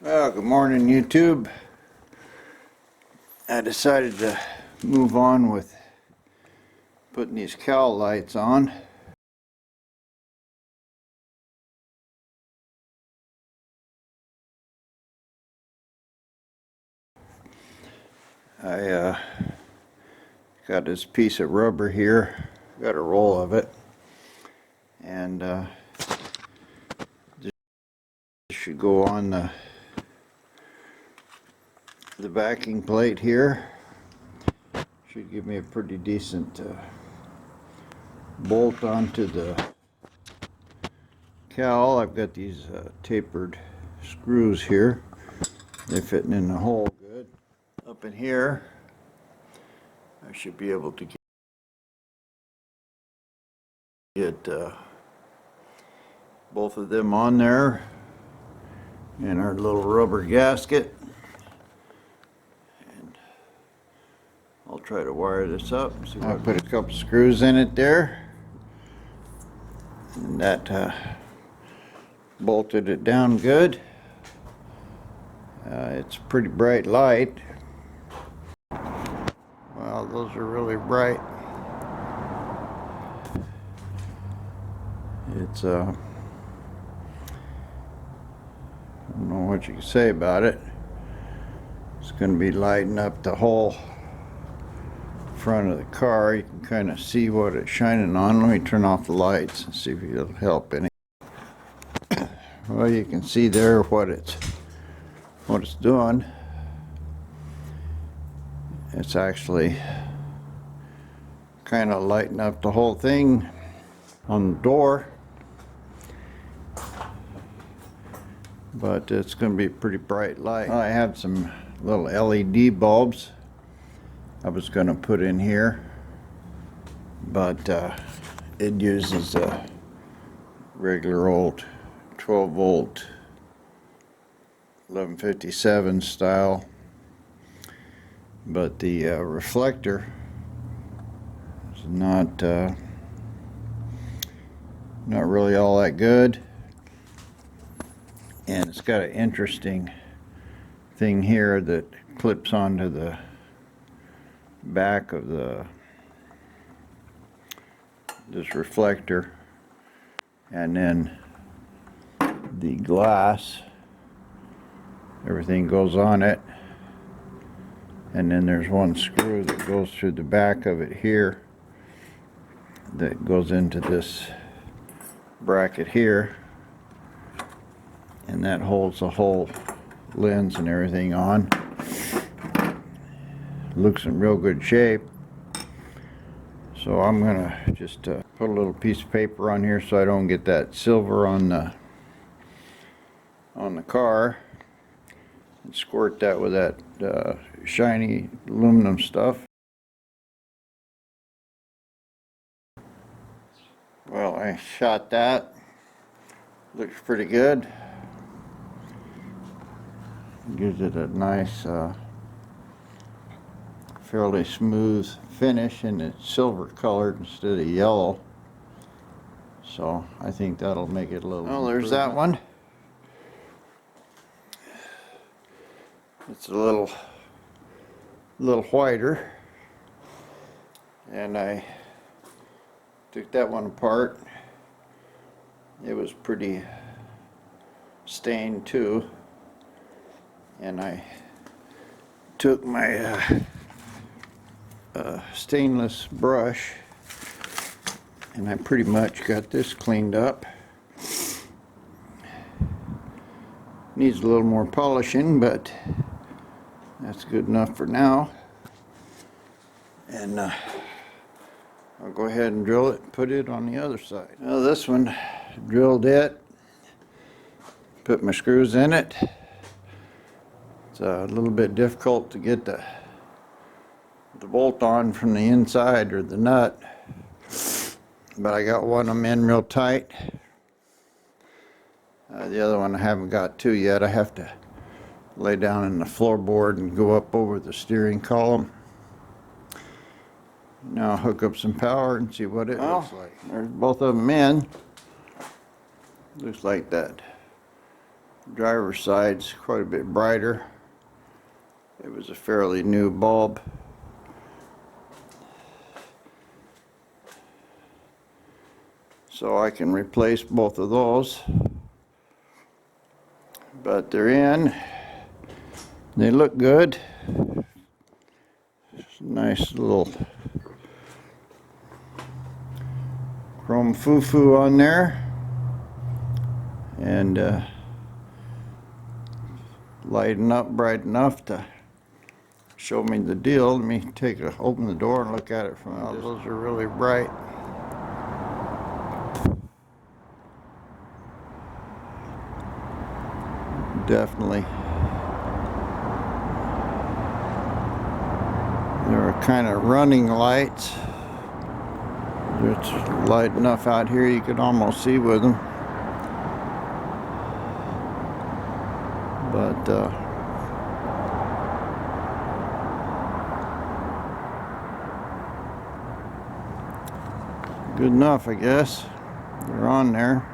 Well, good morning, YouTube. I decided to move on with putting these cowl lights on. I got this piece of rubber here, got a roll of it, and this should go on the backing plate here. Should give me a pretty decent bolt onto the cowl. I've got these tapered screws here. They're fitting in the hole good. Up in here, I should be able to get both of them on there in our little rubber gasket. And I'll try to wire this up. I put a couple screws in it there, and that bolted it down good. It's a pretty bright light. Well, those are really bright. It's I don't know what you can say about it. It's going to be lighting up the whole front of the car. You can kind of see what it's shining on. Let me turn off the lights and see if it'll help any. Well, you can see there what it's doing. It's actually kind of lighting up the whole thing on the door, but it's going to be a pretty bright light. I have some little LED bulbs I was going to put in here, but it uses a regular old 12 volt 1157 style, but the reflector is not really all that good, and it's got an interesting thing here that clips onto the back of this reflector, and then the glass, everything goes on it, and then there's one screw that goes through the back of it here that goes into this bracket here, and that holds the whole lens and everything on. Looks in real good shape. So I'm gonna just put a little piece of paper on here so I don't get that silver on the car, and squirt that with that shiny aluminum stuff. Well, I shot that. Looks pretty good. Gives it a nice fairly smooth finish, and it's silver colored instead of yellow, so I think that'll make it a little. Well, there's that one. It's a little whiter, and I took that one apart. It was pretty stained too, and I took my stainless brush, and I pretty much got this cleaned up. Needs a little more polishing, but that's good enough for now. And I'll go ahead and drill it and put it on the other side. Well, this one, drilled it, put my screws in it. It's a little bit difficult to get the bolt on from the inside, or the nut, but I got one of them in real tight. The other one I haven't got to yet. I have to lay down in the floorboard and go up over the steering column. Now I'll hook up some power and see what it looks like. There's both of them in. Looks like that Driver's side's quite a bit brighter. It was a fairly new bulb. So I can replace both of those. But they're in. They look good. Nice little chrome foo-foo on there. And lighten up bright enough to show me the deal. Let me open the door and look at it from out. Those are really bright. Definitely. They're kind of running lights. It's light enough out here you could almost see with them. But good enough, I guess. They're on there.